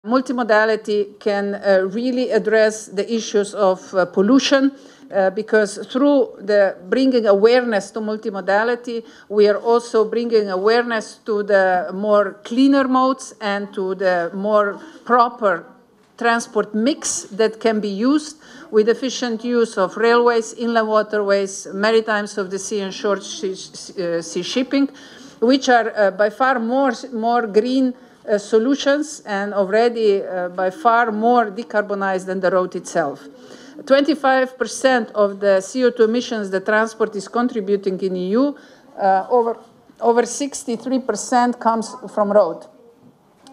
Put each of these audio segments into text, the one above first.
Multimodality can really address the issues of pollution, because through the bringing awareness to multimodality, we are also bringing awareness to the more cleaner modes and to the more proper transport mix that can be used with efficient use of railways, inland waterways, maritimes of the sea and short sea shipping, which are by far more green solutions and already by far more decarbonized than the road itself. 25% of the CO2 emissions that transport is contributing in EU, over 63% comes from road.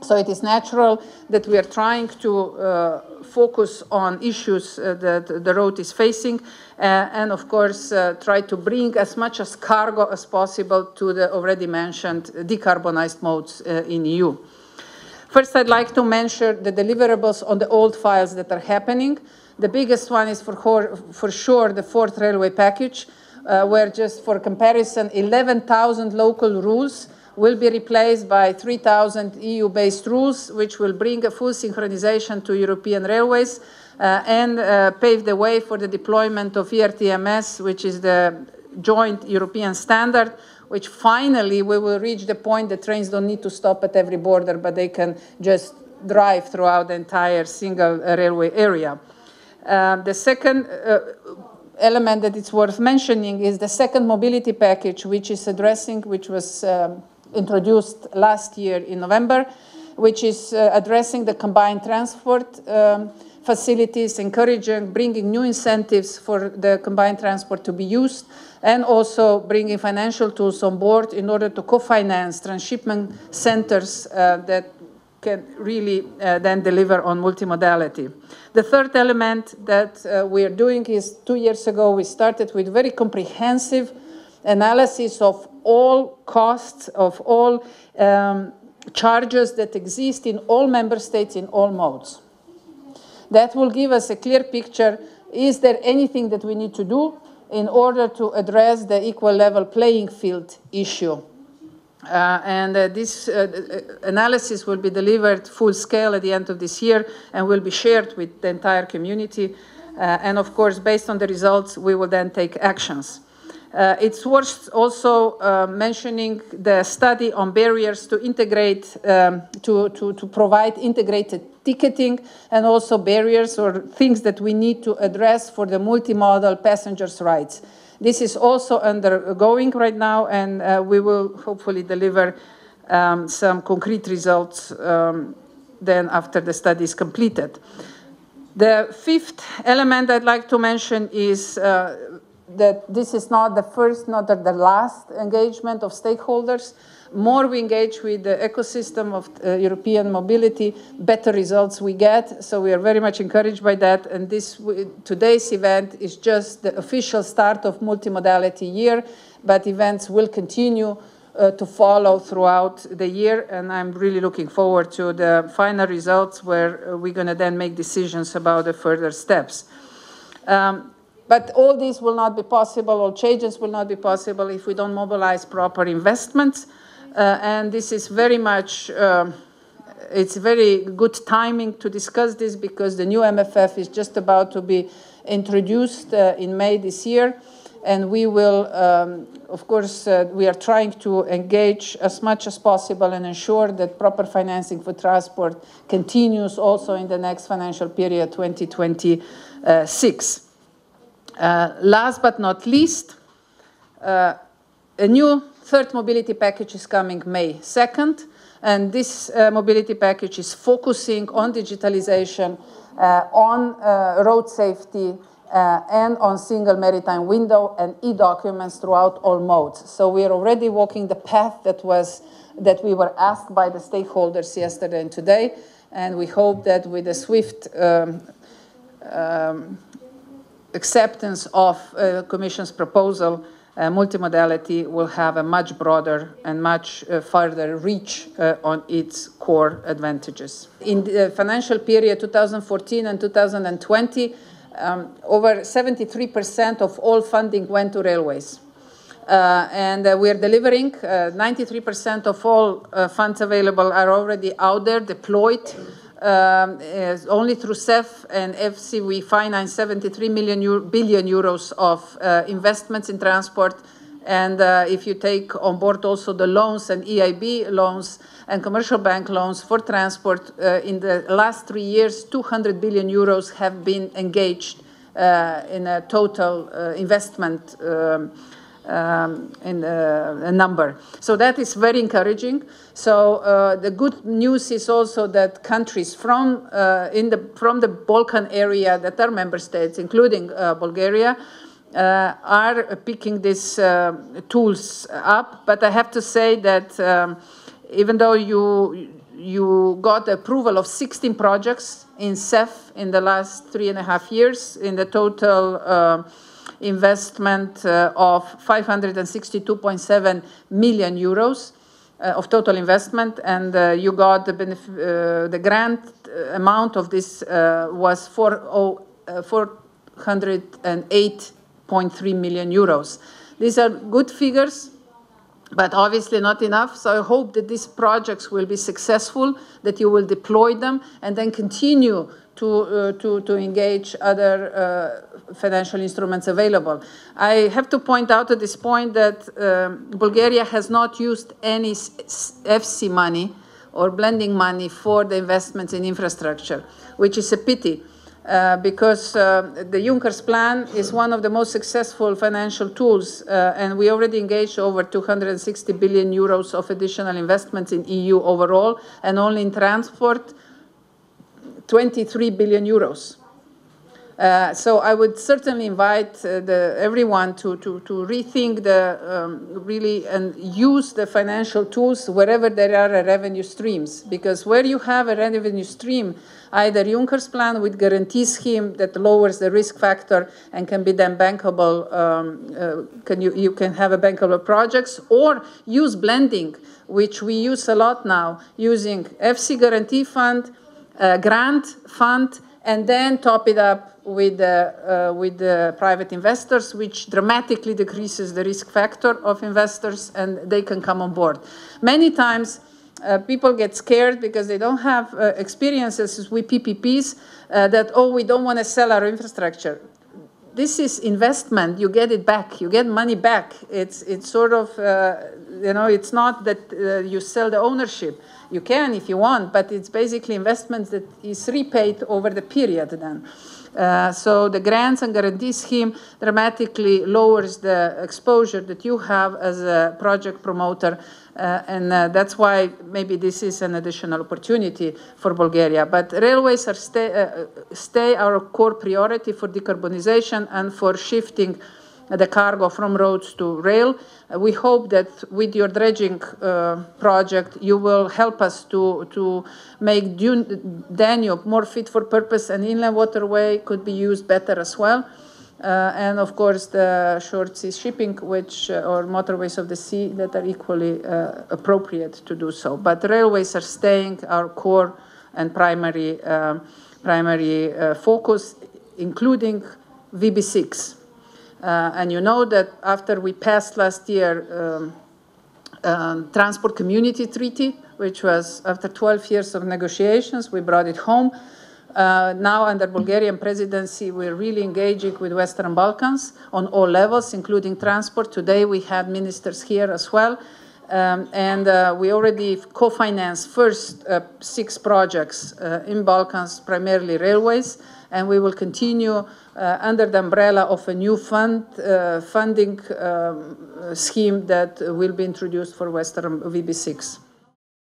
So it is natural that we are trying to focus on issues that the road is facing and of course try to bring as much as cargo as possible to the already mentioned decarbonized modes in EU. First, I'd like to mention the deliverables on the old files that are happening. The biggest one is for sure the fourth railway package, where just for comparison, 11,000 local rules will be replaced by 3,000 EU-based rules, which will bring a full synchronization to European railways and pave the way for the deployment of ERTMS, which is the joint European standard, which finally we will reach the point that trains don't need to stop at every border, but they can just drive throughout the entire single railway area. The second element that it's worth mentioning is the second mobility package, which was introduced last year in November, which is addressing the combined transport facilities, encouraging, bringing new incentives for the combined transport to be used, and also bringing financial tools on board in order to co-finance transshipment centers that can really then deliver on multimodality. The third element that we are doing is 2 years ago, we started with very comprehensive analysis of all costs, of all charges that exist in all member states in all modes. That will give us a clear picture, is there anything that we need to do in order to address the equal level playing field issue? This analysis will be delivered full scale at the end of this year and will be shared with the entire community. And of course, based on the results, we will then take actions. It's worth also mentioning the study on barriers to integrate, to provide integrated ticketing, and also barriers or things that we need to address for the multimodal passengers' rights. This is also undergoing right now, and we will hopefully deliver some concrete results then after the study is completed. The fifth element I'd like to mention is that this is not the first, not the last engagement of stakeholders. More we engage with the ecosystem of European mobility, better results we get. So we are very much encouraged by that. And today's event is just the official start of multimodality year, but events will continue to follow throughout the year. And I'm really looking forward to the final results where we're going to then make decisions about the further steps. But all this will not be possible, all changes will not be possible if we don't mobilize proper investments. And this is very much, it's very good timing to discuss this because the new MFF is just about to be introduced in May this year. And we will, of course, we are trying to engage as much as possible and ensure that proper financing for transport continues also in the next financial period, 2026. Last but not least, a new third mobility package is coming May 2nd, and this mobility package is focusing on digitalization, on road safety, and on single maritime window and e-documents throughout all modes. So we are already walking the path that we were asked by the stakeholders yesterday and today, and we hope that with a swift acceptance of the Commission's proposal, multimodality will have a much broader and much further reach on its core advantages. In the financial period 2014 and 2020, over 73% of all funding went to railways. And we are delivering. 93% of all funds available are already out there, deployed only through CEF and FC, we finance 73 billion euros of investments in transport. And if you take on board also the loans and EIB loans and commercial bank loans for transport, in the last 3 years, 200 billion euros have been engaged in a total investment in a number. So that is very encouraging. So the good news is also that countries from the Balkan area that are member states, including Bulgaria, are picking these tools up. But I have to say that even though you got the approval of 16 projects in CEF in the last 3.5 years, in the total investment of 562.7 million euros of total investment, and you got the grant amount of this was 408.3 million euros. These are good figures, but obviously not enough. So I hope that these projects will be successful, that you will deploy them, and then continue to engage other financial instruments available. I have to point out at this point that Bulgaria has not used any FC money or blending money for the investments in infrastructure, which is a pity. Because the Juncker's plan is one of the most successful financial tools, and we already engaged over 260 billion euros of additional investments in EU overall, and only in transport, 23 billion euros. So I would certainly invite everyone to rethink really and use the financial tools wherever there are revenue streams, because where you have a revenue stream, either Juncker's plan with guarantee scheme that lowers the risk factor and can be then bankable, you can have a bankable projects, or use blending, which we use a lot now, using FC guarantee fund, grant fund, and then top it up with the private investors, which dramatically decreases the risk factor of investors, and they can come on board. Many times people get scared because they don't have experiences with PPPs that, oh, we don't want to sell our infrastructure. This is investment. You get it back. You get money back. It's sort of, it's not that you sell the ownership. You can if you want, but it's basically investments that is repaid over the period then. So the grants and guarantee scheme dramatically lowers the exposure that you have as a project promoter, and that's why maybe this is an additional opportunity for Bulgaria. But railways are stay our core priority for decarbonization and for shifting the cargo from roads to rail. We hope that with your dredging project, you will help us to make Danube more fit for purpose, and inland waterway could be used better as well. And of course, the short sea shipping, or motorways of the sea that are equally appropriate to do so. But railways are staying our core and primary focus, including VB6. And you know that after we passed last year Transport Community Treaty, which was after 12 years of negotiations, we brought it home. Now under Bulgarian presidency, we're really engaging with Western Balkans on all levels, including transport. Today we had ministers here as well. And we already co-financed first 6 projects in Balkans, primarily railways, and we will continue under the umbrella of a new funding scheme that will be introduced for Western VB6.